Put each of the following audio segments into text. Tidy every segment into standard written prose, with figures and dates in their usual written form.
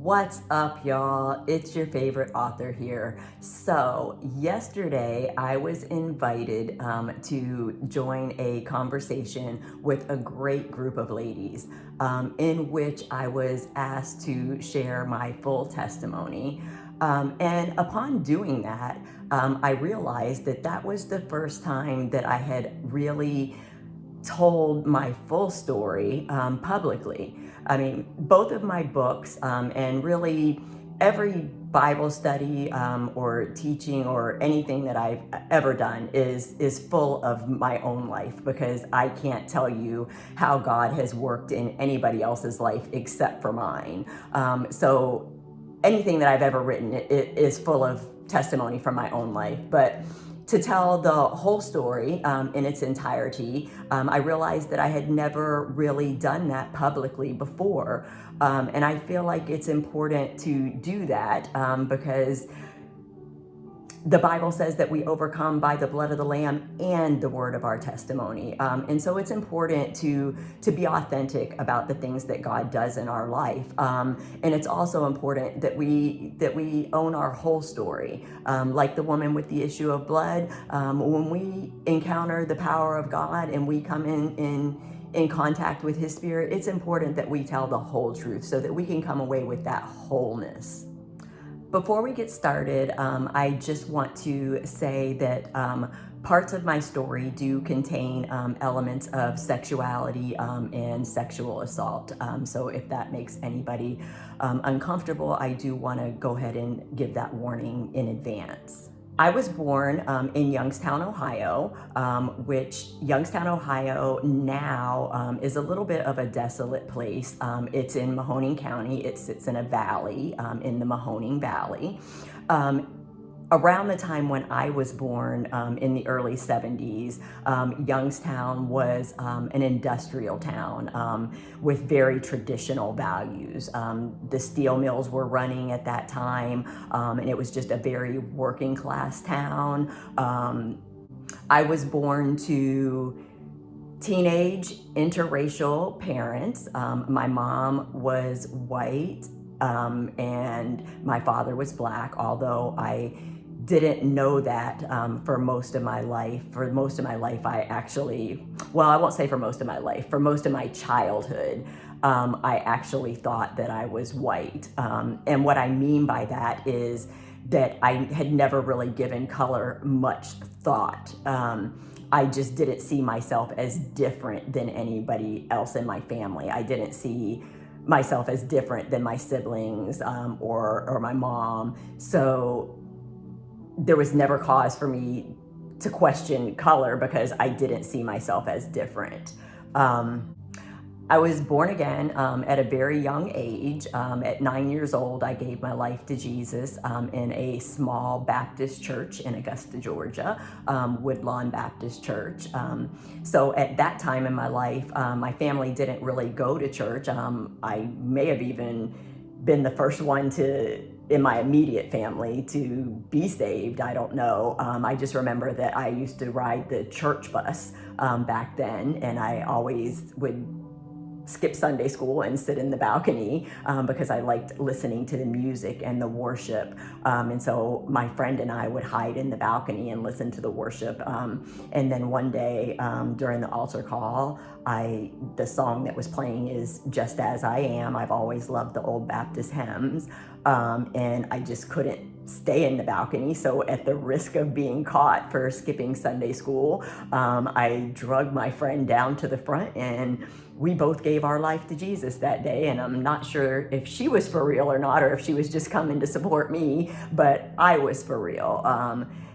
What's up, y'all? It's your favorite author here. So, yesterday I was invited to join a conversation with a great group of ladies in which I was asked to share my full testimony. And upon doing that, I realized that that was the first time that I had really told my full story publicly. I mean, both of my books and really every Bible study or teaching or anything that I've ever done is full of my own life, because I can't tell you how God has worked in anybody else's life except for mine. So anything that I've ever written it is full of testimony from my own life. But to tell the whole story in its entirety, I realized that I had never really done that publicly before. And I feel like it's important to do that because the Bible says that we overcome by the blood of the Lamb and the word of our testimony. And so it's important to be authentic about the things that God does in our life. And it's also important that we own our whole story. Like the woman with the issue of blood, when we encounter the power of God and we come in contact with His Spirit, it's important that we tell the whole truth so that we can come away with that wholeness. Before we get started, I just want to say that parts of my story do contain elements of sexuality and sexual assault. So if that makes anybody uncomfortable, I do want to go ahead and give that warning in advance. I was born in Youngstown, Ohio, which Youngstown, Ohio now is a little bit of a desolate place. It's in Mahoning County. It sits in a valley in the Mahoning Valley. Around the time when I was born in the early 70s, Youngstown was an industrial town with very traditional values. The steel mills were running at that time, and it was just a very working class town. I was born to teenage interracial parents. My mom was white and my father was black, although I didn't know that for most of my life. For most of my life, I actually, well, I won't say for most of my life, for most of my childhood, I actually thought that I was white. And what I mean by that is that I had never really given color much thought. I just didn't see myself as different than anybody else in my family. I didn't see myself as different than my siblings or my mom. So there was never cause for me to question color because I didn't see myself as different. I was born again at a very young age. At 9 years old, I gave my life to Jesus in a small Baptist church in Augusta, Georgia, Woodlawn Baptist Church. So at that time in my life, my family didn't really go to church. I may have even been the first one in my immediate family to be saved. I don't know. I just remember that I used to ride the church bus back then, and I always would skip Sunday school and sit in the balcony because I liked listening to the music and the worship. And so my friend and I would hide in the balcony and listen to the worship. And then one day during the altar call, the song that was playing is Just As I Am. I've always loved the old Baptist hymns. And I just couldn't stay in the balcony. So at the risk of being caught for skipping Sunday school, I drugged my friend down to the front and we both gave our life to Jesus that day. And I'm not sure if she was for real or not, or if she was just coming to support me, but I was for real.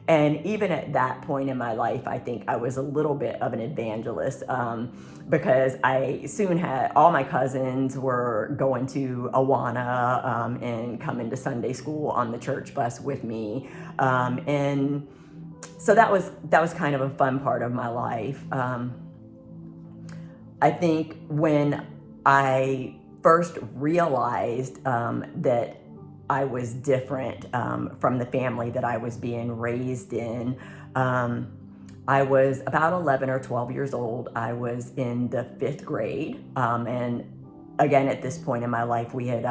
And even at that point in my life, I think I was a little bit of an evangelist because I soon had all my cousins were going to Awana and coming to Sunday school on the church bus with me. And so that was kind of a fun part of my life. I think when I first realized that I was different from the family that I was being raised in, I was about 11 or 12 years old. I was in the 5th grade. And again, at this point in my life, we had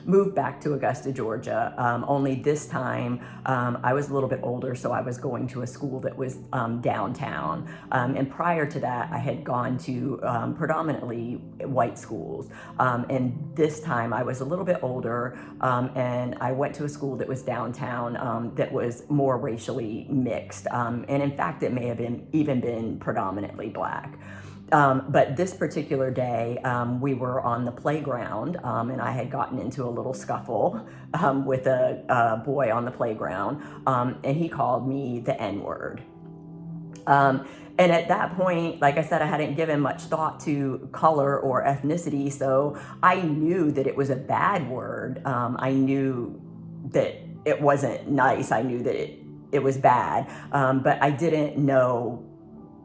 moved back to Augusta, Georgia. Only this time I was a little bit older, so I was going to a school that was downtown. And prior to that, I had gone to predominantly white schools. And this time I was a little bit older, and I went to a school that was downtown that was more racially mixed. And in fact, it may have even been predominantly Black. But this particular day, we were on the playground, and I had gotten into a little scuffle with a boy on the playground, and he called me the N-word. And at that point, like I said, I hadn't given much thought to color or ethnicity, so I knew that it was a bad word. I knew that it wasn't nice. I knew that it was bad, but I didn't know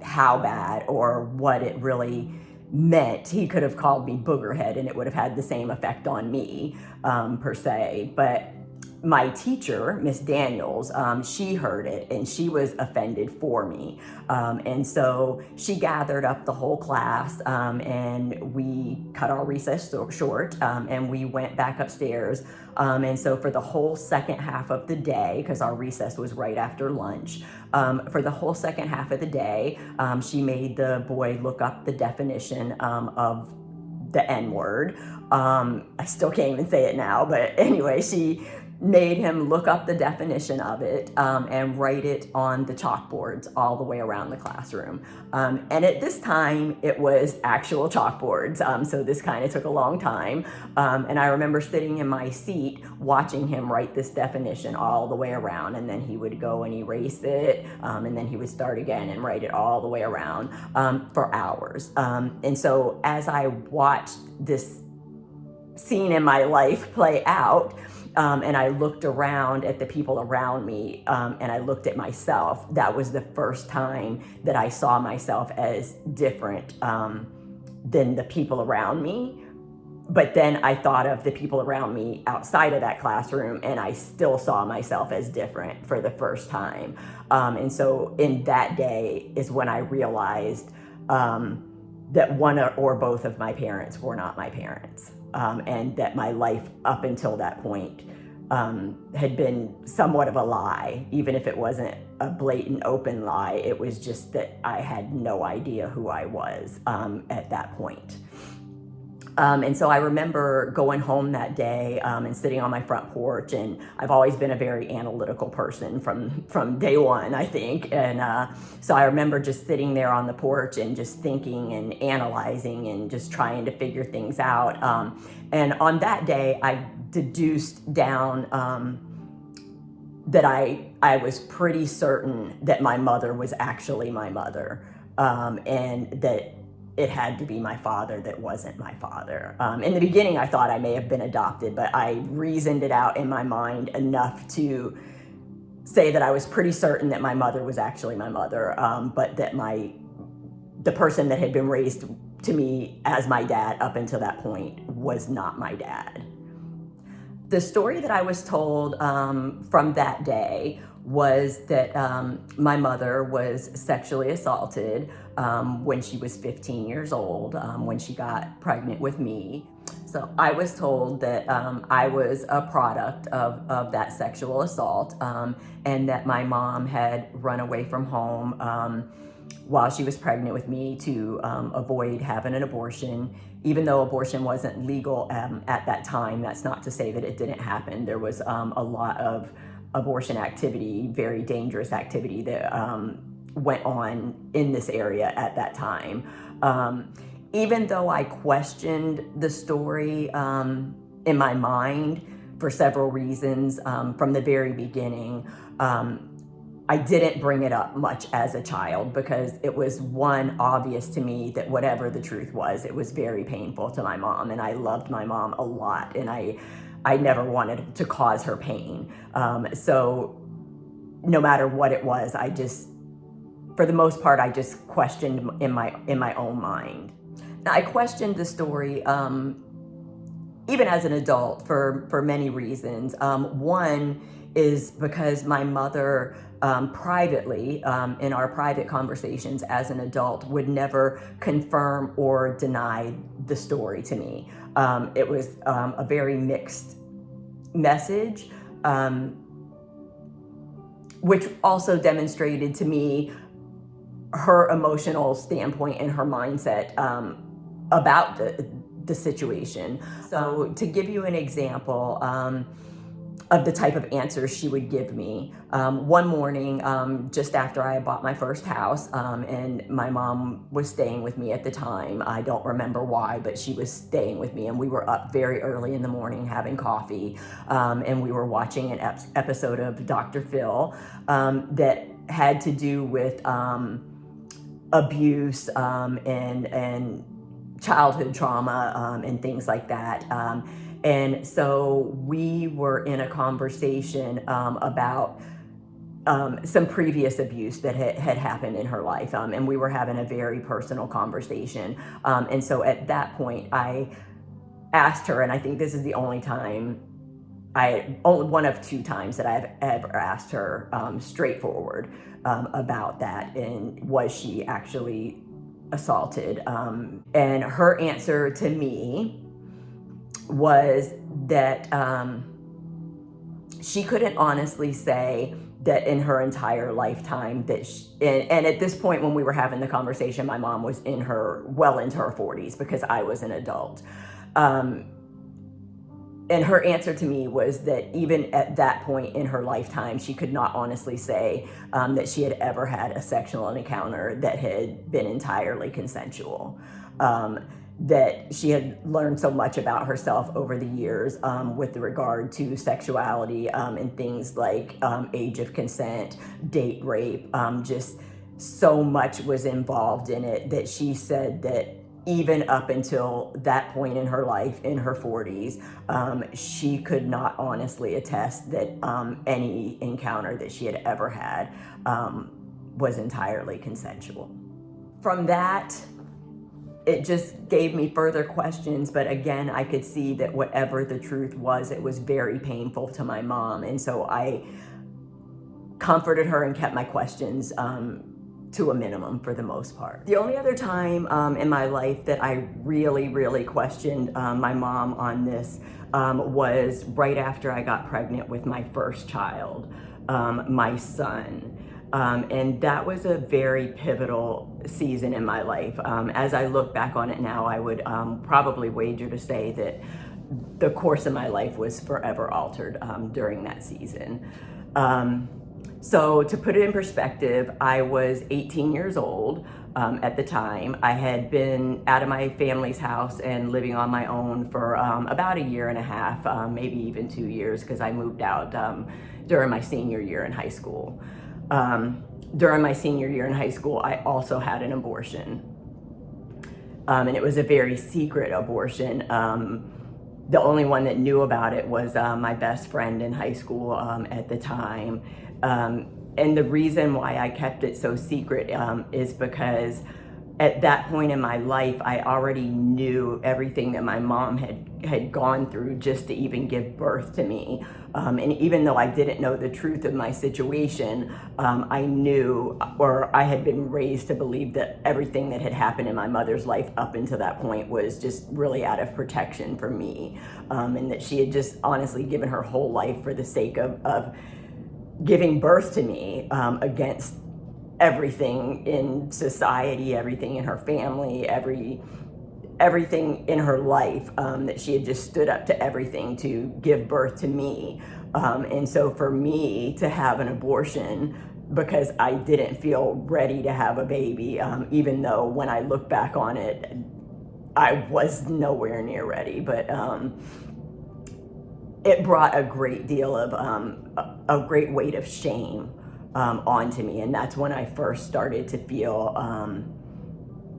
how bad or what it really meant. He could have called me boogerhead and it would have had the same effect on me, per se. But my teacher, Miss Daniels, she heard it and she was offended for me. And so she gathered up the whole class, and we cut our recess short, and we went back upstairs. And so for the whole second half of the day, because our recess was right after lunch, for the whole second half of the day, she made the boy look up the definition of the N-word. I still can't even say it now, but anyway, she made him look up the definition of it, and write it on the chalkboards all the way around the classroom. And at this time, it was actual chalkboards, so this kind of took a long time. And I remember sitting in my seat watching him write this definition all the way around, and then he would go and erase it, and then he would start again and write it all the way around, for hours. And so as I watched this scene in my life play out, and I looked around at the people around me, and I looked at myself, that was the first time that I saw myself as different than the people around me. But then I thought of the people around me outside of that classroom, and I still saw myself as different for the first time. And so in that day is when I realized that one or both of my parents were not my parents. And that my life up until that point had been somewhat of a lie. Even if it wasn't a blatant open lie, it was just that I had no idea who I was at that point. And so I remember going home that day, and sitting on my front porch, and I've always been a very analytical person from day one, I think. And so I remember just sitting there on the porch and just thinking and analyzing and just trying to figure things out. And on that day, I deduced down that I was pretty certain that my mother was actually my mother, and that it had to be my father that wasn't my father. In the beginning, I thought I may have been adopted, but I reasoned it out in my mind enough to say that I was pretty certain that my mother was actually my mother, but that the person that had been raised to me as my dad up until that point was not my dad. The story that I was told from that day was that my mother was sexually assaulted when she was 15 years old, when she got pregnant with me. So I was told that I was a product of that sexual assault, and that my mom had run away from home while she was pregnant with me to avoid having an abortion. Even though abortion wasn't legal at that time, that's not to say that it didn't happen. There was a lot of abortion activity, very dangerous activity that went on in this area at that time. Even though I questioned the story in my mind for several reasons from the very beginning, I didn't bring it up much as a child because it was, one, obvious to me that whatever the truth was, it was very painful to my mom, and I loved my mom a lot, and I never wanted to cause her pain. So no matter what it was, for the most part, I just questioned in my own mind. Now, I questioned the story even as an adult for many reasons. One is because my mother privately, in our private conversations as an adult, would never confirm or deny the story to me. It was a very mixed message, which also demonstrated to me her emotional standpoint and her mindset about the situation. So to give you an example, of the type of answers she would give me. One morning, just after I bought my first house, and my mom was staying with me at the time. I don't remember why, but she was staying with me, and we were up very early in the morning having coffee, and we were watching an episode of Dr. Phil that had to do with abuse and childhood trauma and things like that. And so we were in a conversation about some previous abuse that had happened in her life. And we were having a very personal conversation. And so at that point, I asked her, and I think this is the only time only one of two times that I've ever asked her straightforward about that, and was she actually assaulted? And her answer to me was that she couldn't honestly say that in her entire lifetime that and at this point when we were having the conversation, my mom was well into her 40s because I was an adult. And her answer to me was that even at that point in her lifetime, she could not honestly say that she had ever had a sexual encounter that had been entirely consensual. That she had learned so much about herself over the years with regard to sexuality and things like age of consent, date rape, just so much was involved in it that she said that even up until that point in her life, in her 40s, she could not honestly attest that any encounter that she had ever had was entirely consensual. From that, it just gave me further questions, but again, I could see that whatever the truth was, it was very painful to my mom. And so I comforted her and kept my questions to a minimum for the most part. The only other time in my life that I really questioned my mom on this was right after I got pregnant with my first child, my son. And that was a very pivotal season in my life. As I look back on it now, I would probably wager to say that the course of my life was forever altered during that season. So to put it in perspective, I was 18 years old at the time. I had been out of my family's house and living on my own for about a year and a half, maybe even 2 years, because I moved out during my senior year in high school. During my senior year in high school, I also had an abortion. And it was a very secret abortion. The only one that knew about it was my best friend in high school at the time. And the reason why I kept it so secret is because at that point in my life, I already knew everything that my mom had gone through just to even give birth to me. And even though I didn't know the truth of my situation, I knew, or I had been raised to believe, that everything that had happened in my mother's life up until that point was just really out of protection for me. And that she had just honestly given her whole life for the sake of giving birth to me against everything in society, everything in her family, everything in her life, that she had just stood up to everything to give birth to me. And so for me to have an abortion because I didn't feel ready to have a baby, even though when I look back on it, I was nowhere near ready, but it brought a great deal of a great weight of shame onto me, and that's when I first started to feel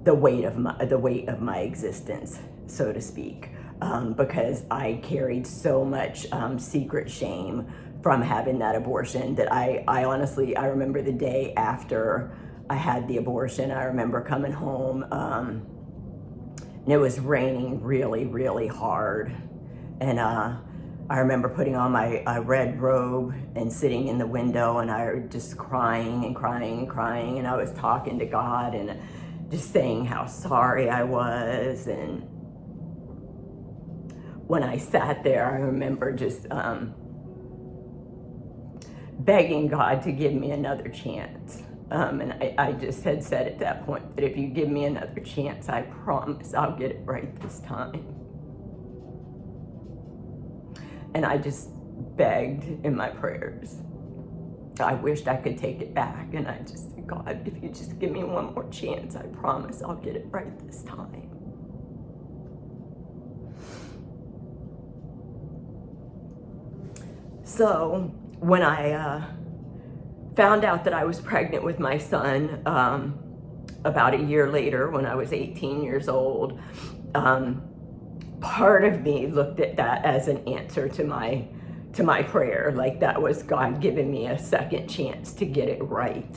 the weight of my existence, so to speak, because I carried so much secret shame from having that abortion that I honestly remember the day after I had the abortion. I remember coming home and it was raining really hard, and I remember putting on my red robe and sitting in the window, and I was just crying, and I was talking to God and just saying how sorry I was. And when I sat there, I remember just begging God to give me another chance. And I just had said at that point that if you give me another chance, I promise I'll get it right this time. And I just begged in my prayers. I wished I could take it back, and I just said, God, if you just give me one more chance, I promise I'll get it right this time. So when I found out that I was pregnant with my son about a year later, when I was 18 years old, part of me looked at that as an answer to my prayer, like that was God giving me a second chance to get it right.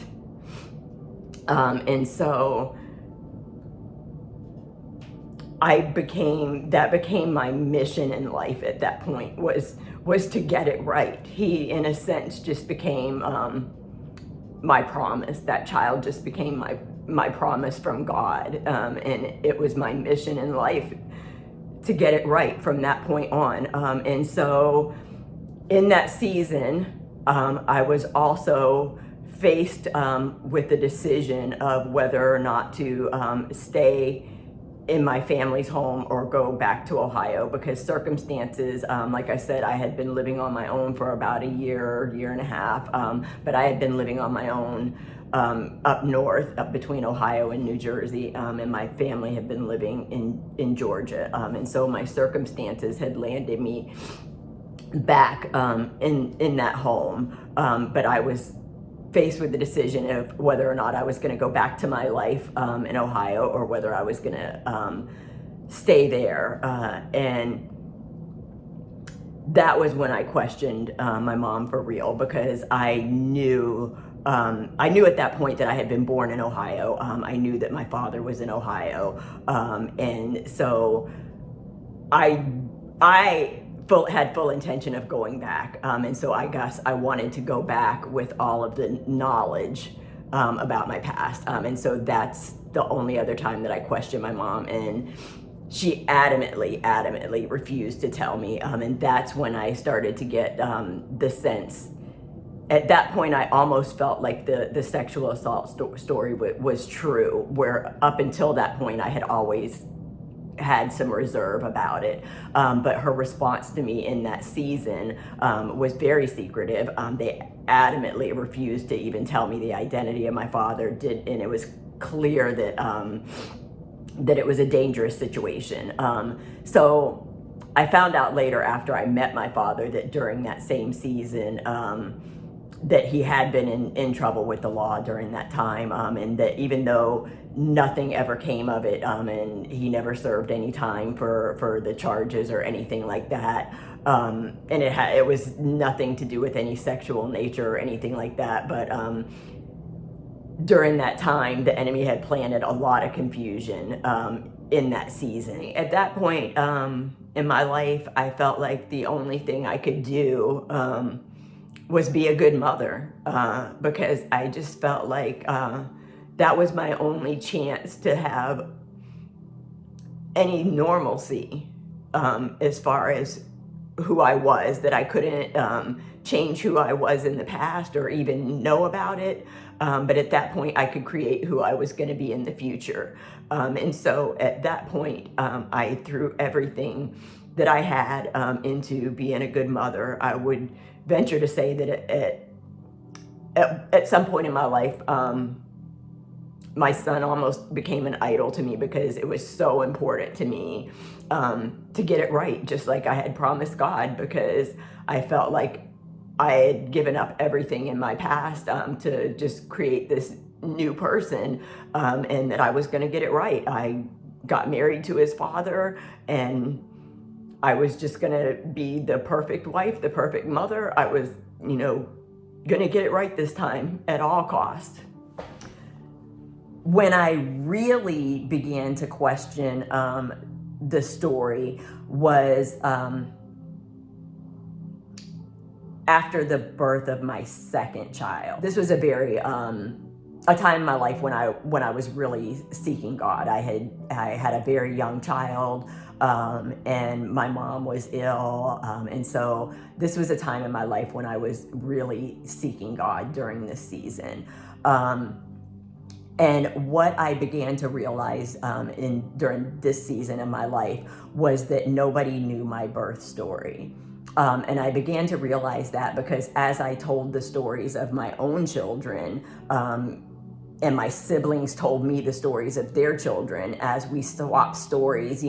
And so that became my mission in life at that point, was to get it right. He, in a sense, just became my promise. That child just became my promise from God, and it was my mission in life to get it right from that point on. And so in that season, I was also faced with the decision of whether or not to stay in my family's home or go back to Ohio, because circumstances, like I said, I had been living on my own for about a year and a half, but I had been living on my own up north, up between Ohio and New Jersey, and my family had been living in Georgia, and so my circumstances had landed me back in that home, but I was faced with the decision of whether or not I was going to go back to my life in Ohio, or whether I was going to stay there. And that was when I questioned my mom for real, because I knew at that point that I had been born in Ohio. I knew that my father was in Ohio. And so I had full intention of going back, and so I guess I wanted to go back with all of the knowledge about my past, and so that's the only other time that I questioned my mom, and she adamantly refused to tell me, and that's when I started to get the sense. At that point, I almost felt like the sexual assault story was true, where up until that point I had always had some reserve about it, but her response to me in that season was very secretive. They adamantly refused to even tell me the identity of my father, and it was clear that it was a dangerous situation. So I found out later, after I met my father, that during that same season that he had been in trouble with the law during that time, and that even though nothing ever came of it, and he never served any time for the charges or anything like that, and it was nothing to do with any sexual nature or anything like that, but during that time the enemy had planted a lot of confusion in that season. At that point in my life, I felt like the only thing I could do was be a good mother, because I just felt like that was my only chance to have any normalcy as far as who I was, that I couldn't change who I was in the past or even know about it. But at that point, I could create who I was going to be in the future. And so at that point, I threw everything that I had into being a good mother. I would venture to say that at some point in my life, my son almost became an idol to me, because it was so important to me to get it right, just like I had promised God, because I felt like I had given up everything in my past to just create this new person, and that I was going to get it right. I got married to his father, and I was just going to be the perfect wife, the perfect mother. I was, going to get it right this time at all costs. When I really began to question the story was after the birth of my second child. This was a very a time in my life when I was really seeking God. I had a very young child, and my mom was ill, and so this was a time in my life when I was really seeking God during this season. And what I began to realize during this season in my life was that nobody knew my birth story. And I began to realize that because as I told the stories of my own children, and my siblings told me the stories of their children, as we swapped stories,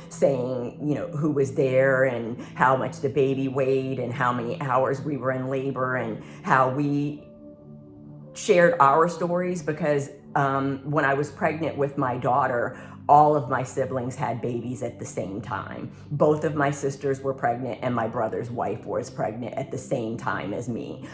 saying, who was there and how much the baby weighed and how many hours we were in labor and how we shared our stories, because when I was pregnant with my daughter, all of my siblings had babies at the same time. Both of my sisters were pregnant, and my brother's wife was pregnant at the same time as me.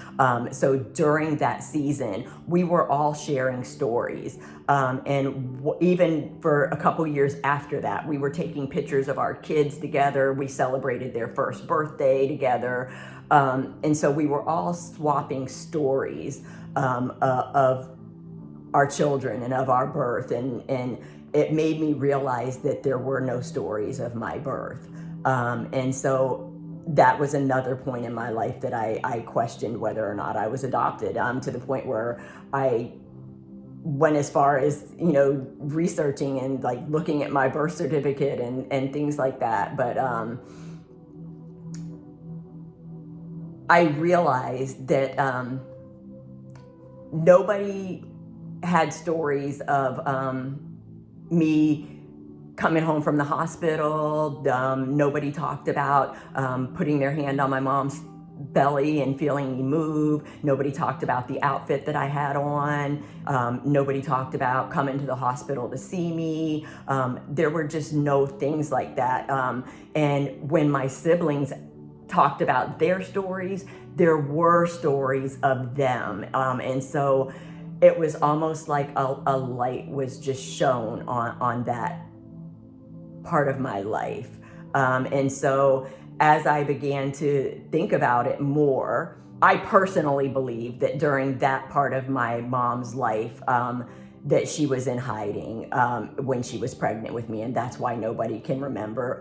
So during that season, we were all sharing stories. Even for a couple years after that, we were taking pictures of our kids together. We celebrated their first birthday together. And so we were all swapping stories of our children and of our birth, and it made me realize that there were no stories of my birth. And so that was another point in my life that I questioned whether or not I was adopted, to the point where I went as far as researching and like looking at my birth certificate and things like that. But I realized that nobody had stories of me coming home from the hospital. Nobody talked about putting their hand on my mom's belly and feeling me move. Nobody talked about the outfit that I had on. Nobody talked about coming to the hospital to see me. There were just no things like that. And when my siblings talked about their stories, there were stories of them. And so it was almost like a light was just shown on that part of my life. And so as I began to think about it more, I personally believe that during that part of my mom's life, that she was in hiding when she was pregnant with me. And that's why nobody can remember.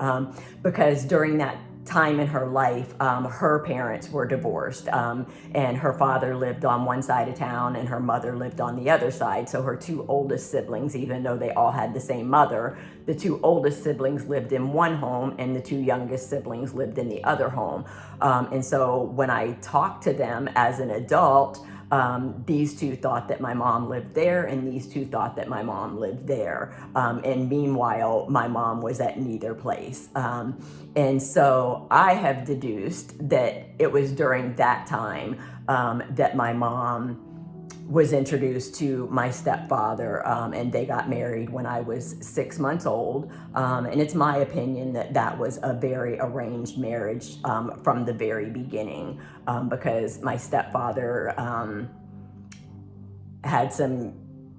Because during that time in her life, her parents were divorced, and her father lived on one side of town and her mother lived on the other side. So her two oldest siblings, even though they all had the same mother, the two oldest siblings lived in one home and the two youngest siblings lived in the other home. And so when I talked to them as an adult, these two thought that my mom lived there, and these two thought that my mom lived there. And meanwhile, my mom was at neither place. And so I have deduced that it was during that time that my mom was introduced to my stepfather, and they got married when I was 6 months old. And it's my opinion that that was a very arranged marriage from the very beginning, because my stepfather had some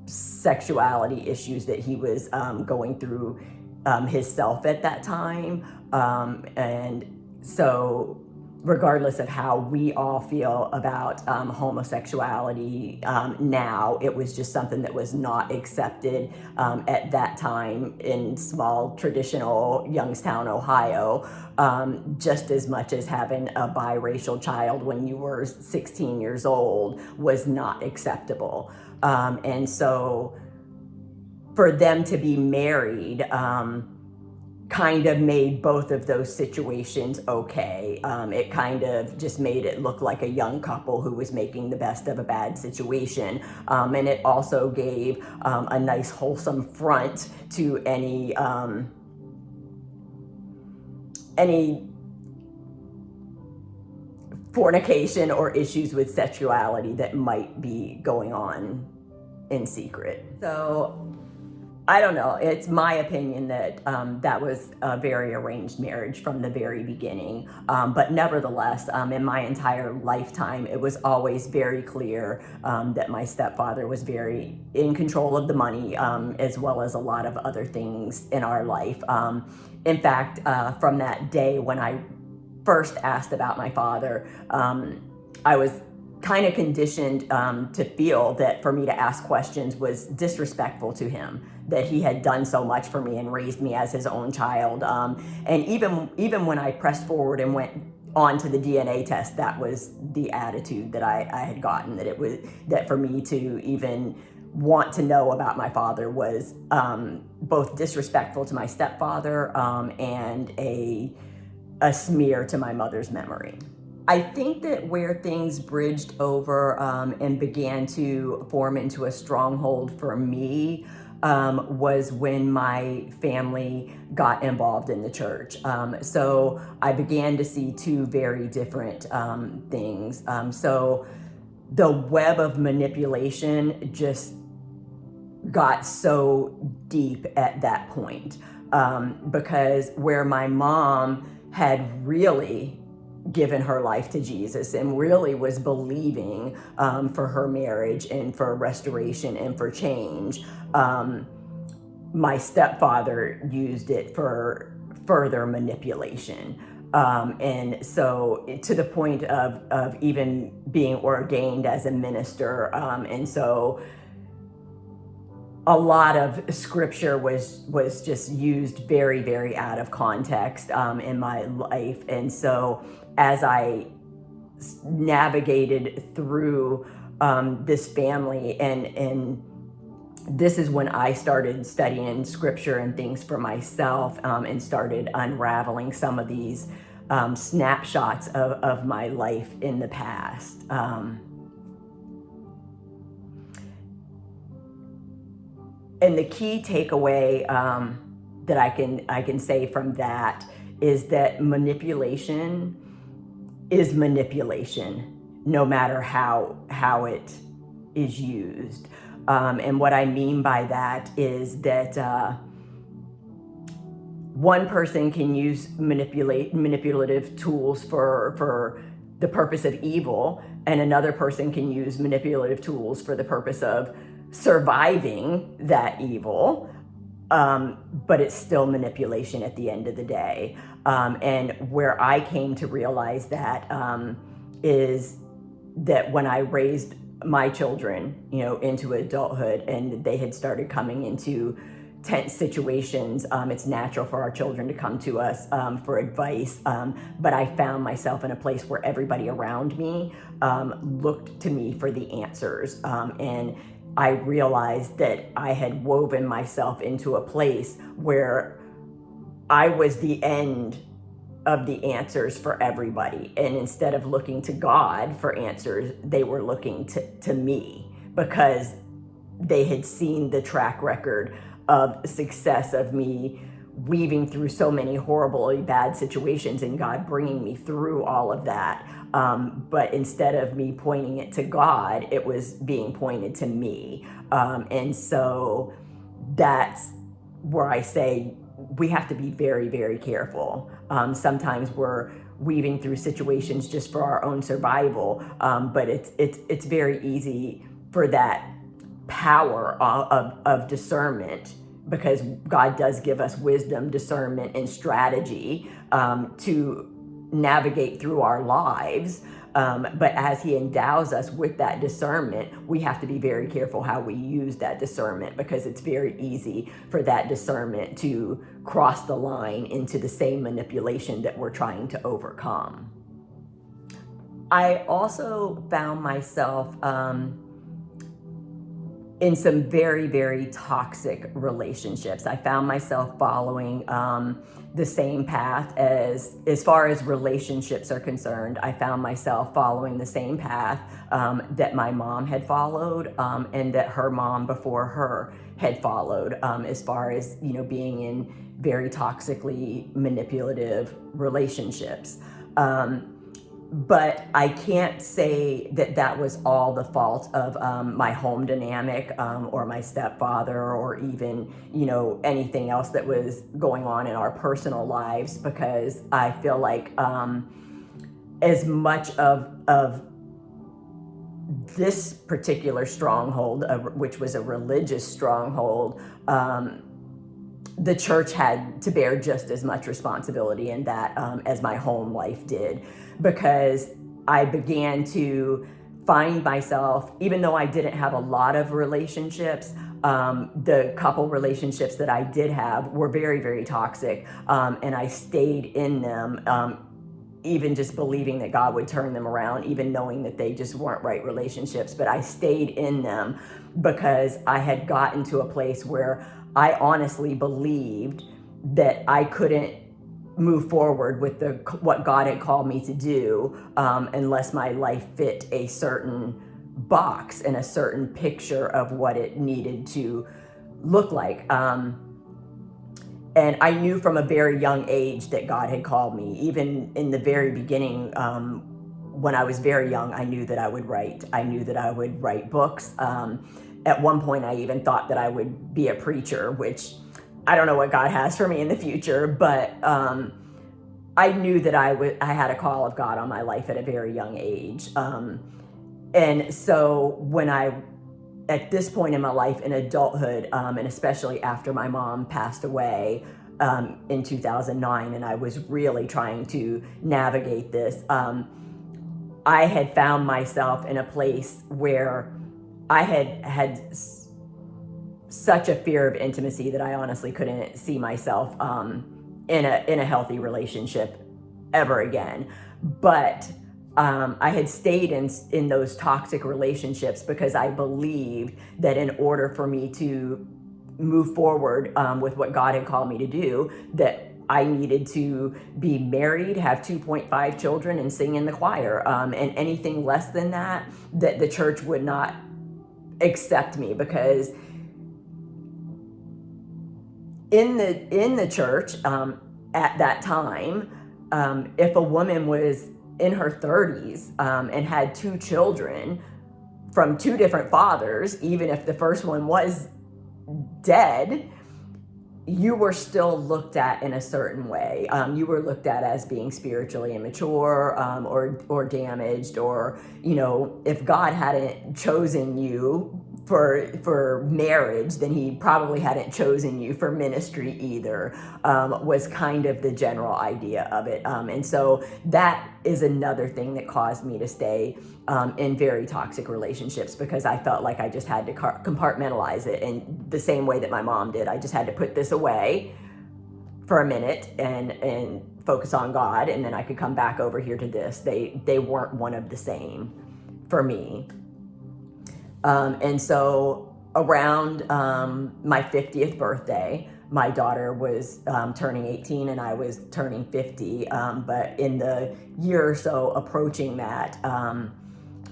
sexuality issues that he was going through himself at that time. And so regardless of how we all feel about homosexuality now, it was just something that was not accepted at that time in small traditional Youngstown, Ohio, just as much as having a biracial child when you were 16 years old was not acceptable. And so for them to be married kind of made both of those situations okay. It kind of just made it look like a young couple who was making the best of a bad situation. And it also gave a nice wholesome front to any fornication or issues with sexuality that might be going on in secret. So I don't know. It's my opinion that that was a very arranged marriage from the very beginning. But nevertheless, in my entire lifetime, it was always very clear that my stepfather was very in control of the money, as well as a lot of other things in our life. In fact, from that day when I first asked about my father, I was kind of conditioned to feel that for me to ask questions was disrespectful to him, that he had done so much for me and raised me as his own child. And even when I pressed forward and went on to the DNA test, that was the attitude that I had gotten, that it was that for me to even want to know about my father was both disrespectful to my stepfather and a smear to my mother's memory. I think that where things bridged over and began to form into a stronghold for me was when my family got involved in the church. So I began to see two very different things. So the web of manipulation just got so deep at that point because where my mom had really given her life to Jesus and really was believing for her marriage and for restoration and for change, my stepfather used it for further manipulation. And so to the point of even being ordained as a minister. And so a lot of scripture was just used very, very out of context in my life. And so as I navigated through this family, and this is when I started studying scripture and things for myself and started unraveling some of these snapshots of my life in the past. And the key takeaway that I can say from that is that manipulation is manipulation, no matter how it is used. And what I mean by that is that one person can use manipulative tools for the purpose of evil, and another person can use manipulative tools for the purpose of surviving that evil, but it's still manipulation at the end of the day. And where I came to realize that is that when I raised my children, into adulthood, and they had started coming into tense situations, it's natural for our children to come to us for advice. But I found myself in a place where everybody around me looked to me for the answers. And I realized that I had woven myself into a place where I was the end of the answers for everybody. And instead of looking to God for answers, they were looking to me, because they had seen the track record of success of me weaving through so many horribly bad situations and God bringing me through all of that. But instead of me pointing it to God, it was being pointed to me. And so that's where I say we have to be very, very careful. Sometimes we're weaving through situations just for our own survival, but it's very easy for that power of discernment, because God does give us wisdom, discernment, and strategy to navigate through our lives. But as He endows us with that discernment, we have to be very careful how we use that discernment, because it's very easy for that discernment to cross the line into the same manipulation that we're trying to overcome. I also found myself in some very, very toxic relationships. I found myself following the same path as far as relationships are concerned. I found myself following the same path that my mom had followed and that her mom before her had followed, as far as, being in very toxically manipulative relationships. But I can't say that was all the fault of my home dynamic or my stepfather, or even, anything else that was going on in our personal lives, because I feel like as much of this particular stronghold, which was a religious stronghold, the church had to bear just as much responsibility in that as my home life did, because I began to find myself, even though I didn't have a lot of relationships, the couple relationships that I did have were very, very toxic. And I stayed in them, even just believing that God would turn them around, even knowing that they just weren't right relationships. But I stayed in them because I had gotten to a place where I honestly believed that I couldn't move forward with what God had called me to do, unless my life fit a certain box and a certain picture of what it needed to look like. And I knew from a very young age that God had called me. Even in the very beginning, when I was very young, I knew that I would write. I knew that I would write books. At one point, I even thought that I would be a preacher, which I don't know what God has for me in the future, but I knew that I had a call of God on my life at a very young age. And so at this point in my life in adulthood, and especially after my mom passed away in 2009, and I was really trying to navigate this, I had found myself in a place where I had such a fear of intimacy that I honestly couldn't see myself in a healthy relationship ever again. But I had stayed in those toxic relationships because I believed that in order for me to move forward with what God had called me to do, that I needed to be married, have 2.5 children, and sing in the choir. And anything less than that the church would not accept me, because in the church at that time, if a woman was in her 30s and had 2 children from 2 different fathers, even if the first one was dead, you were still looked at in a certain way. You were looked at as being spiritually immature, or damaged, or, if God hadn't chosen you for marriage, then he probably hadn't chosen you for ministry either, was kind of the general idea of it. And so that is another thing that caused me to stay in very toxic relationships, because I felt like I just had to compartmentalize it in the same way that my mom did. I just had to put this away for a minute and focus on God, and then I could come back over here to this. They weren't one of the same for me. And so around my 50th birthday, my daughter was turning 18 and I was turning 50. But in the year or so approaching that,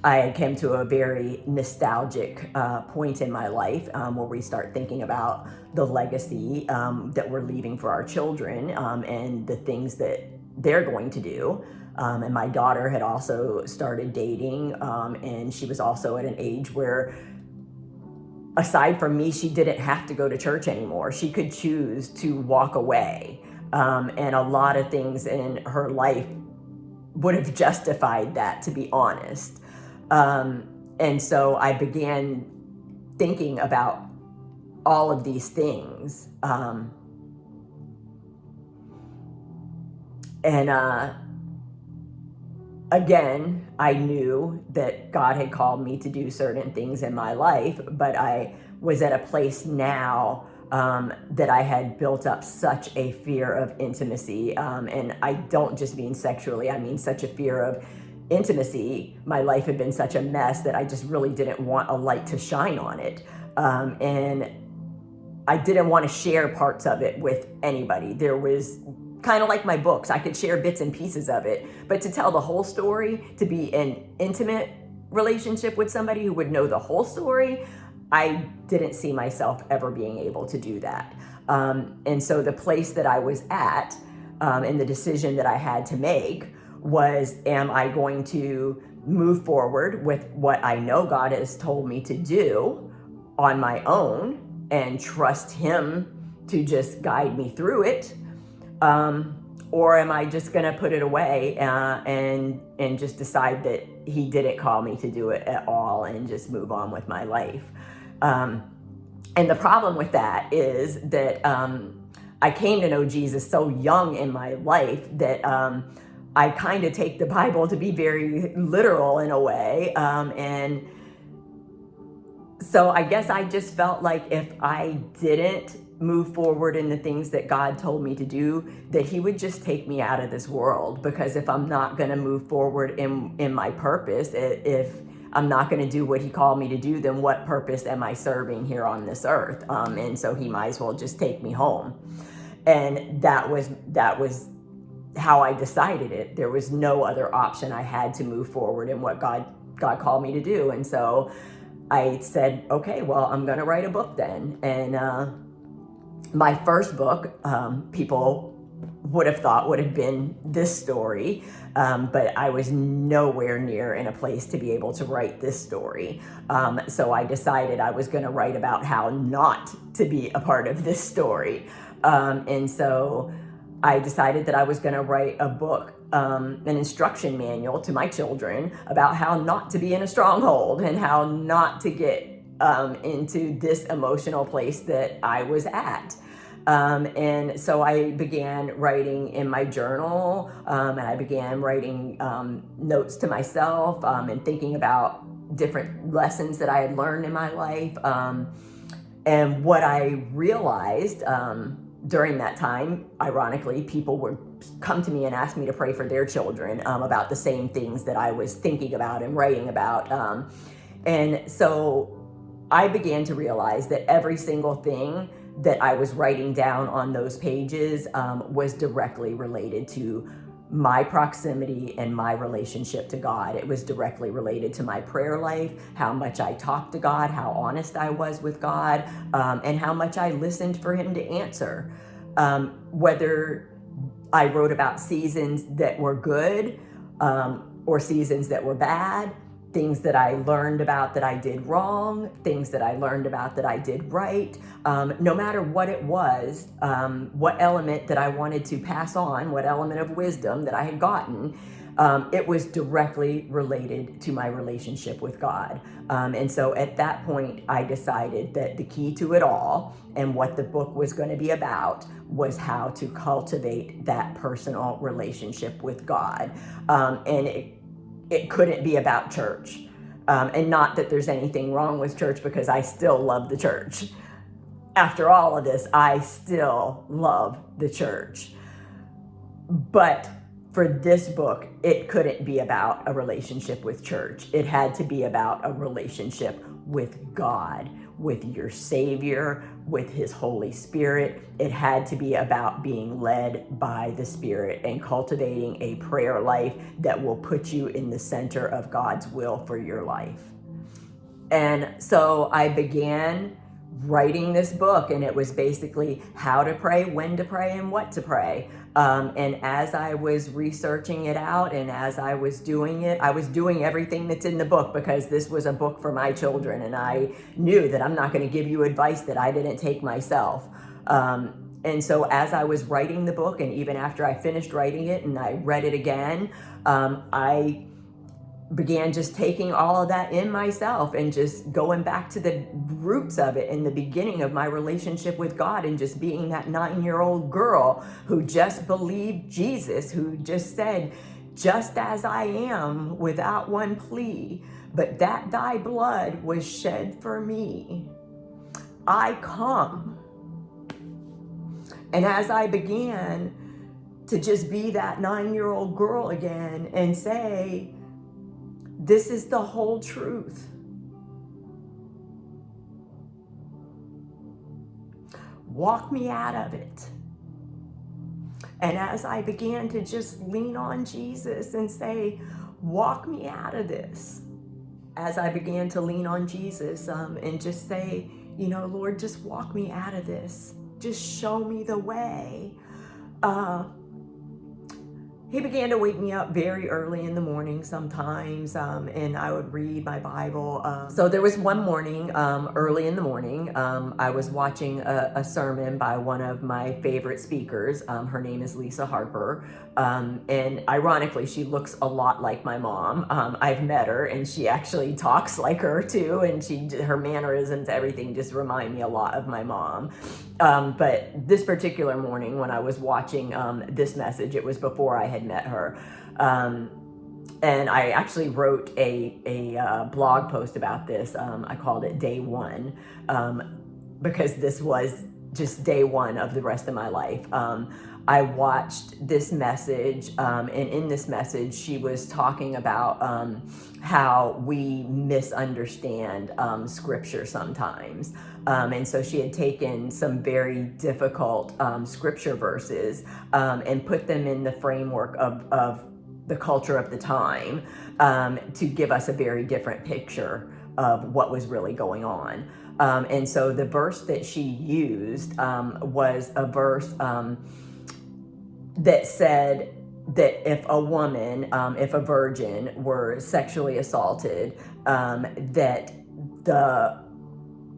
I came to a very nostalgic point in my life where we start thinking about the legacy that we're leaving for our children, and the things that they're going to do. And my daughter had also started dating, and she was also at an age where, aside from me, she didn't have to go to church anymore. She could choose to walk away. And a lot of things in her life would have justified that, to be honest. And so I began thinking about all of these things. Again, I knew that God had called me to do certain things in my life, but I was at a place now that I had built up such a fear of intimacy. And I don't just mean sexually, I mean such a fear of intimacy. My life had been such a mess that I just really didn't want a light to shine on it. And I didn't want to share parts of it with anybody. There was kind of like my books. I could share bits and pieces of it, but to tell the whole story, to be in intimate relationship with somebody who would know the whole story, I didn't see myself ever being able to do that. And so the place that I was at, and the decision that I had to make was, am I going to move forward with what I know God has told me to do on my own and trust him to just guide me through it? Or am I just going to put it away and just decide that he didn't call me to do it at all and just move on with my life? And the problem with that is that I came to know Jesus so young in my life that I kind of take the Bible to be very literal in a way. And so I guess I just felt like if I didn't move forward in the things that God told me to do, that he would just take me out of this world. Because if I'm not going to move forward in my purpose, if I'm not going to do what he called me to do, then what purpose am I serving here on this earth? And so he might as well just take me home. And that was how I decided it. There was no other option. I had to move forward in what God called me to do. And so I said, okay, well, I'm going to write a book then. And my first book, people would have thought would have been this story, but I was nowhere near in a place to be able to write this story. So I decided I was going to write about how not to be a part of this story. And so I decided that I was going to write a book, an instruction manual to my children about how not to be in a stronghold and how not to get into this emotional place that I was at. And so I began writing in my journal, and I began writing notes to myself, and thinking about different lessons that I had learned in my life. And what I realized during that time, ironically, people would come to me and ask me to pray for their children about the same things that I was thinking about and writing about. And so I began to realize that every single thing that I was writing down on those pages was directly related to my proximity and my relationship to God. It was directly related to my prayer life, how much I talked to God, how honest I was with God, and how much I listened for him to answer. Whether I wrote about seasons that were good or seasons that were bad, things that I learned about that I did wrong, things that I learned about that I did right, no matter what it was, what element that I wanted to pass on, what element of wisdom that I had gotten, it was directly related to my relationship with God. And so at that point, I decided that the key to it all and what the book was going to be about was how to cultivate that personal relationship with God. And it couldn't be about church. And not that there's anything wrong with church, because I still love the church. After all of this, I still love the church. But for this book, it couldn't be about a relationship with church. It had to be about a relationship with God, with your Savior, with his Holy Spirit. It had to be about being led by the Spirit and cultivating a prayer life that will put you in the center of God's will for your life. And so I began writing this book, and it was basically how to pray, when to pray, and what to pray. And as I was researching it out and as I was doing it, I was doing everything that's in the book, because this was a book for my children, and I knew that I'm not going to give you advice that I didn't take myself. And so as I was writing the book, and even after I finished writing it and I read it again, I began just taking all of that in myself and just going back to the roots of it in the beginning of my relationship with God, and just being that 9-year-old girl who just believed Jesus, who just said, just as I am, without one plea, but that thy blood was shed for me, I come. And as I began to just be that 9-year-old girl again and say, this is the whole truth. Walk me out of it. And as I began to just lean on Jesus and say, walk me out of this. As I began to lean on Jesus and just say, Lord, just walk me out of this. Just show me the way. He began to wake me up very early in the morning sometimes, and I would read my Bible. So there was one morning, early in the morning, I was watching a sermon by one of my favorite speakers. Her name is Lisa Harper, and ironically, she looks a lot like my mom. I've met her, and she actually talks like her too, and her mannerisms, everything just remind me a lot of my mom. But this particular morning when I was watching this message, it was before I had had met her. And I actually wrote a blog post about this. I called it Day One, because this was just day one of the rest of my life. I watched this message, and in this message, she was talking about how we misunderstand scripture sometimes. And so she had taken some very difficult scripture verses and put them in the framework of the culture of the time, to give us a very different picture of what was really going on. And so the verse that she used was a verse that said that if a woman, if a virgin were sexually assaulted, that the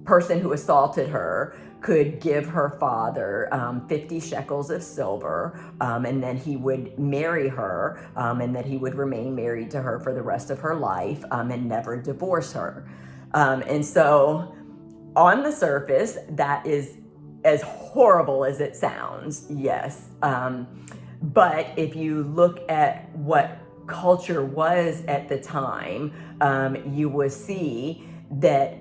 person who assaulted her could give her father 50 shekels of silver, and then he would marry her, and that he would remain married to her for the rest of her life, and never divorce her. And so on the surface, that is as horrible as it sounds, yes. But if you look at what culture was at the time, you will see that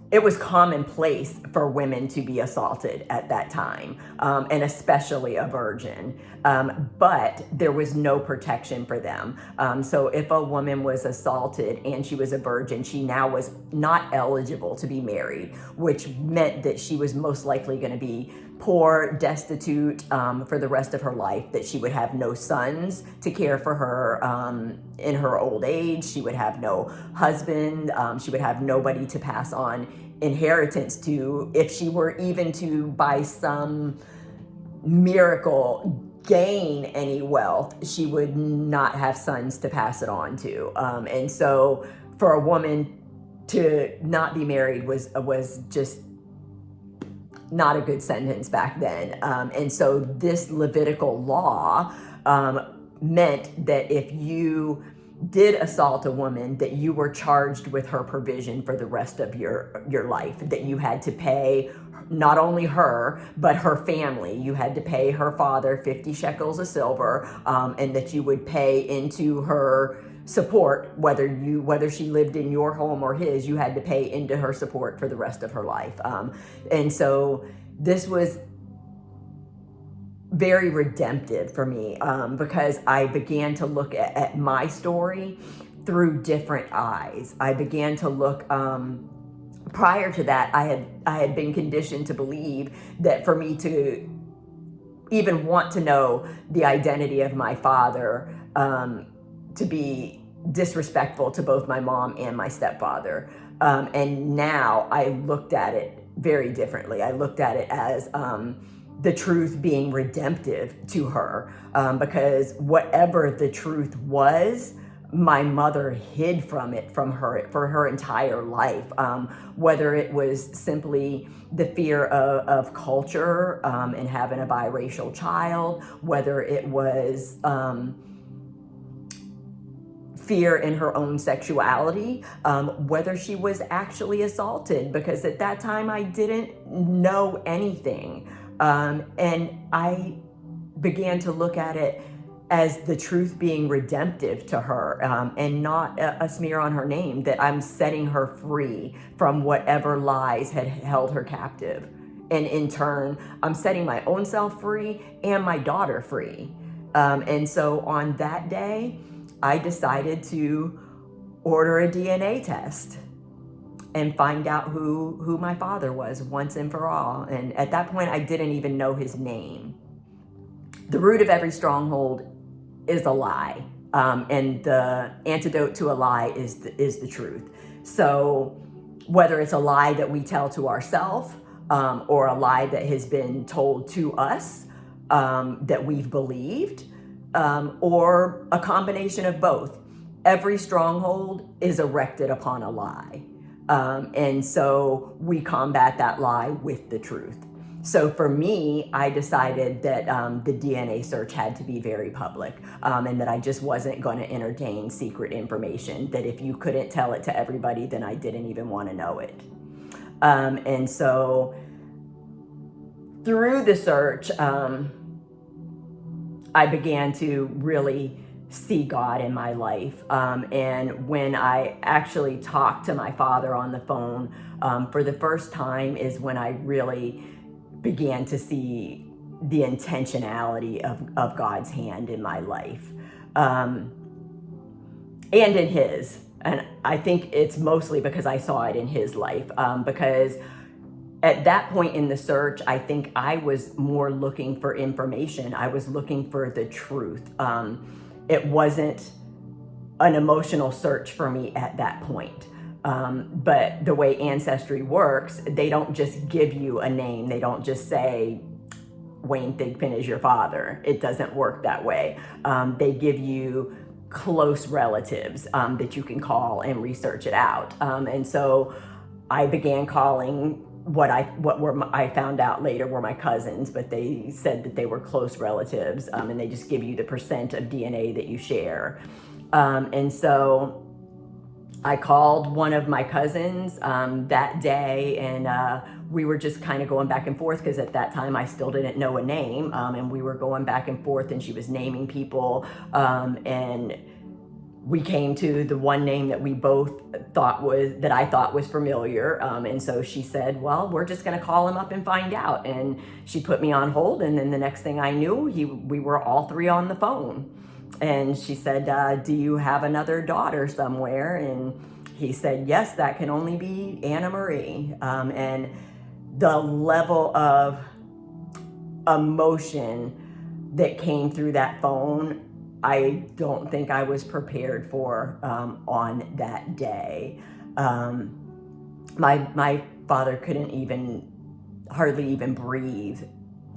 it was commonplace for women to be assaulted at that time, and especially a virgin. But there was no protection for them. So if a woman was assaulted and she was a virgin, she now was not eligible to be married, which meant that she was most likely going to be poor, destitute, for the rest of her life, that she would have no sons to care for her in her old age. She would have no husband. She would have nobody to pass on inheritance to. If she were even to, by some miracle, gain any wealth, she would not have sons to pass it on to. And so for a woman to not be married was just not a good sentence back then. And so this Levitical law meant that if you did assault a woman, that you were charged with her provision for the rest of your life, that you had to pay not only her, but her family. You had to pay her father 50 shekels of silver, and that you would pay into her support, whether she lived in your home or his, you had to pay into her support for the rest of her life. And so this was very redemptive for me, because I began to look at my story through different eyes. I began to look, prior to that, I had been conditioned to believe that for me to even want to know the identity of my father, to be disrespectful to both my mom and my stepfather. And now I looked at it very differently. I looked at it as the truth being redemptive to her, because whatever the truth was, my mother hid from her for her entire life. Whether it was simply the fear of culture, and having a biracial child, whether it was fear in her own sexuality, whether she was actually assaulted, because at that time I didn't know anything. And I began to look at it as the truth being redemptive to her, and not a smear on her name, that I'm setting her free from whatever lies had held her captive. And in turn, I'm setting my own self free and my daughter free. And so on that day, I decided to order a DNA test and find out who my father was once and for all. And at that point, I didn't even know his name. The root of every stronghold is a lie. And the antidote to a lie is the truth. So whether it's a lie that we tell to ourselves, or a lie that has been told to us, that we've believed, or a combination of both, every stronghold is erected upon a lie. And so we combat that lie with the truth. So for me, I decided that the DNA search had to be very public, and that I just wasn't going to entertain secret information, that if you couldn't tell it to everybody, then I didn't even want to know it. And so through the search, I began to really see God in my life. And when I actually talked to my father on the phone for the first time is when I really began to see the intentionality of God's hand in my life, and in his. And I think it's mostly because I saw it in his life, because at that point in the search, I think I was more looking for information. I was looking for the truth. It wasn't an emotional search for me at that point. But the way Ancestry works, they don't just give you a name. They don't just say, Wayne Thigpen is your father. It doesn't work that way. They give you close relatives that you can call and research it out. And so I began calling I found out later were my cousins, but they said that they were close relatives, and they just give you the percent of DNA that you share. And so I called one of my cousins that day, and we were just kind of going back and forth because at that time I still didn't know a name, and we were going back and forth, and she was naming people, and we came to the one name that we both that I thought was familiar. And so she said, well, we're just going to call him up and find out. And she put me on hold. And then the next thing I knew, we were all three on the phone. And she said, do you have another daughter somewhere? And he said, yes, that can only be Anna Marie. And the level of emotion that came through that phone, I don't think I was prepared for on that day. My father couldn't hardly even breathe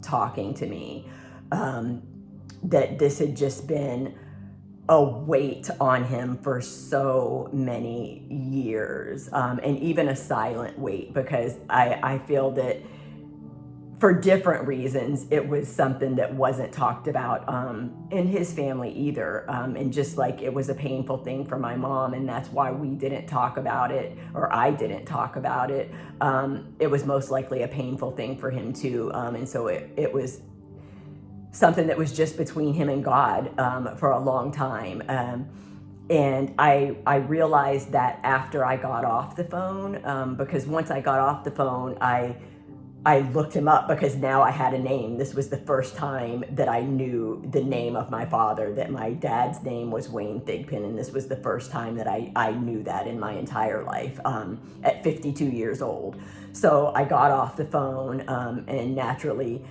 talking to me. That this had just been a weight on him for so many years, and even a silent weight, because I feel that for different reasons, it was something that wasn't talked about in his family either. And just like it was a painful thing for my mom, and that's why we didn't talk about it, or I didn't talk about it. It was most likely a painful thing for him too. And so it was something that was just between him and God for a long time. And I realized that after I got off the phone, because once I got off the phone, I looked him up because now I had a name. This was the first time that I knew the name of my father, that my dad's name was Wayne Thigpen, and this was the first time that I knew that in my entire life, at 52 years old. So I got off the phone and naturally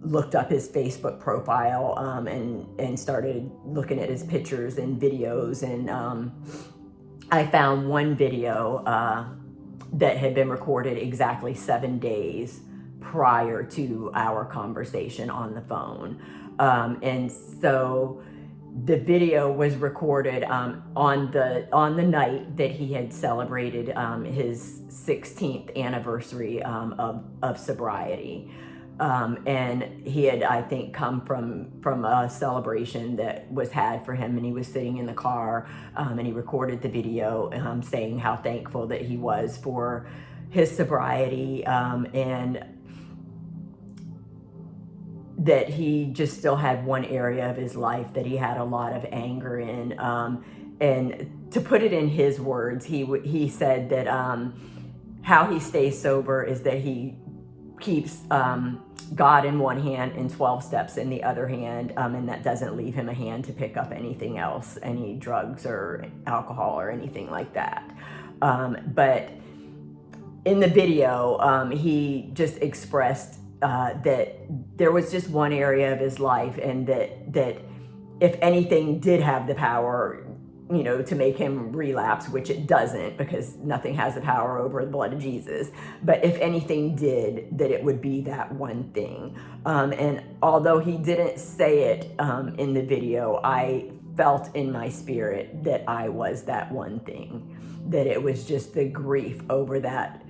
looked up his Facebook profile and started looking at his pictures and videos, and I found one video that had been recorded exactly 7 days prior to our conversation on the phone. And so the video was recorded on the night that he had celebrated his 16th anniversary of sobriety. And he had, I think, come from a celebration that was had for him, and he was sitting in the car, and he recorded the video saying how thankful that he was for his sobriety, and that he just still had one area of his life that he had a lot of anger in. And to put it in his words, he said that how he stays sober is that he keeps God in one hand and 12 steps in the other hand, and that doesn't leave him a hand to pick up anything else, any drugs or alcohol or anything like that. But in the video, he just expressed that there was just one area of his life, and that if anything did have the power, to make him relapse, which it doesn't, because nothing has the power over the blood of Jesus. But if anything did, that it would be that one thing. And although he didn't say it in the video, I felt in my spirit that I was that one thing, that it was just the grief over that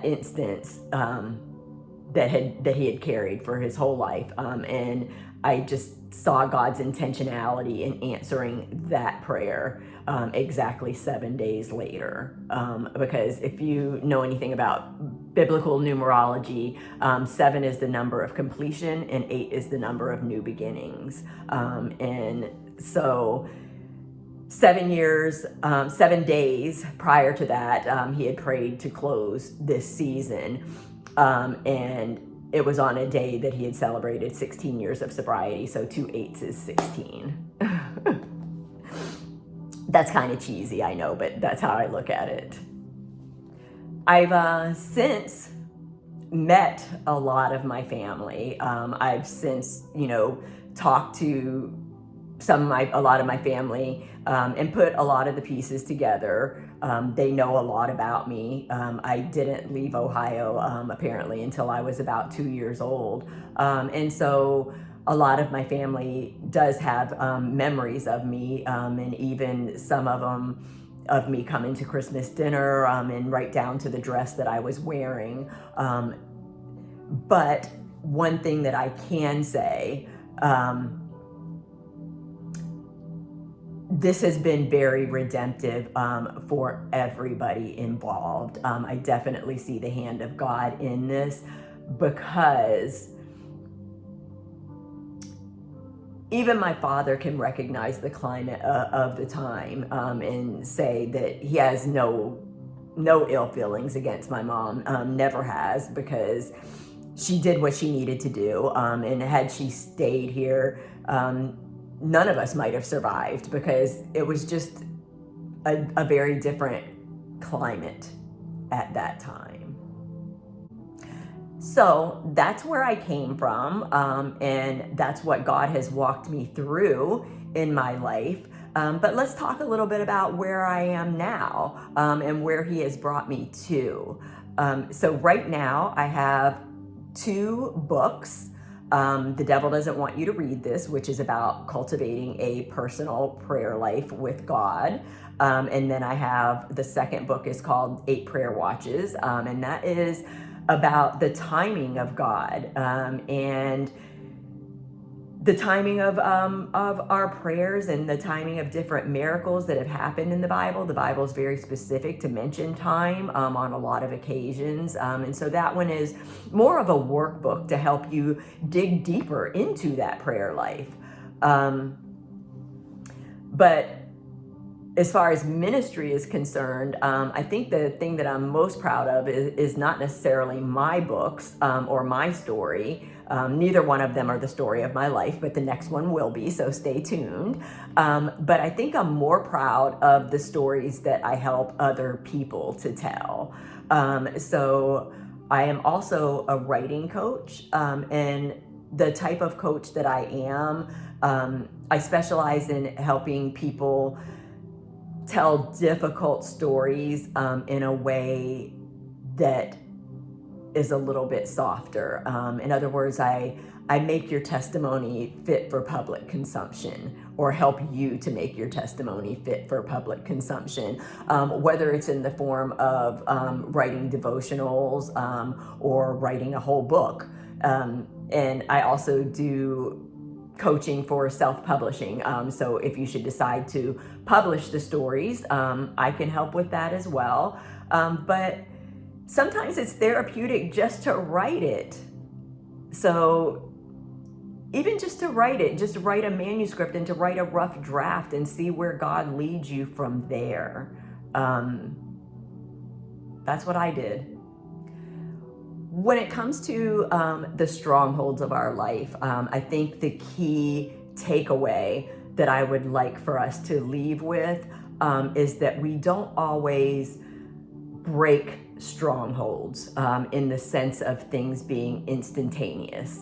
instance that he had carried for his whole life. And I just saw God's intentionality in answering that prayer exactly 7 days later. Because if you know anything about biblical numerology, 7 is the number of completion and 8 is the number of new beginnings. And so 7 years, 7 days prior to that, he had prayed to close this season. And it was on a day that he had celebrated 16 years of sobriety. So 2 8s is 16. That's kind of cheesy, I know, but that's how I look at it. I've since met a lot of my family. I've since, talked to a lot of my family, and put a lot of the pieces together. They know a lot about me. I didn't leave Ohio, apparently, until I was about 2 years old. And so a lot of my family does have memories of me, and even some of them of me coming to Christmas dinner, and right down to the dress that I was wearing. But one thing that I can say, this has been very redemptive for everybody involved. I definitely see the hand of God in this, because even my father can recognize the climate of the time, and say that he has no ill feelings against my mom, never has, because she did what she needed to do. And had she stayed here, none of us might have survived, because it was just a very different climate at that time. So that's where I came from, and that's what God has walked me through in my life. But let's talk a little bit about where I am now, and where He has brought me to. So right now I have 2 books. The Devil Doesn't Want You to Read This, which is about cultivating a personal prayer life with God. And then I have the second book is called 8 Prayer Watches, and that is about the timing of God, and the timing of our prayers, and the timing of different miracles that have happened in the Bible. The Bible is very specific to mention time on a lot of occasions. And so that one is more of a workbook to help you dig deeper into that prayer life. But as far as ministry is concerned, I think the thing that I'm most proud of is not necessarily my books, or my story. Neither one of them are the story of my life, but the next one will be, so stay tuned. But I think I'm more proud of the stories that I help other people to tell. So I am also a writing coach, and the type of coach that I am, I specialize in helping people tell difficult stories in a way that is a little bit softer. In other words, I make your testimony fit for public consumption, or help you to make your testimony fit for public consumption, whether it's in the form of writing devotionals, or writing a whole book. And I also do coaching for self-publishing. So if you should decide to publish the stories, I can help with that as well. But sometimes it's therapeutic just to write it. So even just to write it, just write a manuscript and to write a rough draft and see where God leads you from there. That's what I did. When it comes to the strongholds of our life, I think the key takeaway that I would like for us to leave with is that we don't always break strongholds in the sense of things being instantaneous.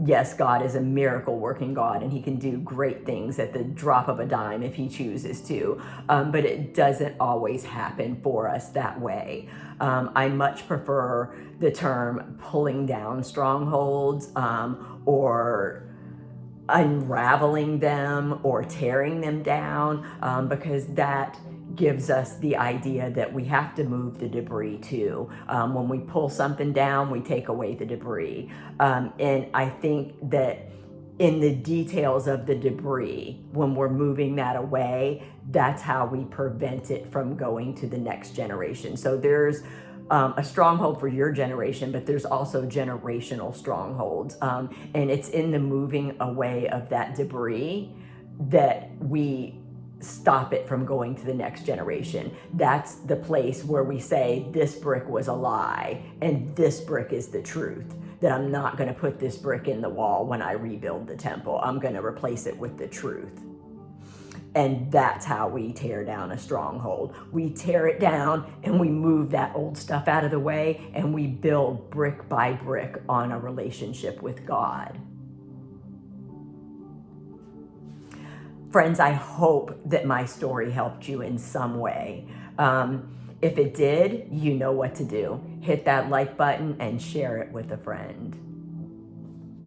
Yes, God is a miracle working God, and He can do great things at the drop of a dime if He chooses to, but it doesn't always happen for us that way. I much prefer the term pulling down strongholds, or unraveling them, or tearing them down, because that gives us the idea that we have to move the debris too. When we pull something down, we take away the debris. And I think that in the details of the debris, when we're moving that away, that's how we prevent it from going to the next generation. So there's a stronghold for your generation, but there's also generational strongholds. And it's in the moving away of that debris that we stop it from going to the next generation. That's the place where we say this brick was a lie and this brick is the truth. That I'm not going to put this brick in the wall when I rebuild the temple. I'm going to replace it with the truth. And that's how we tear down a stronghold. We tear it down and we move that old stuff out of the way and we build brick by brick on a relationship with God. Friends, I hope that my story helped you in some way. If it did, you know what to do. Hit that like button and share it with a friend.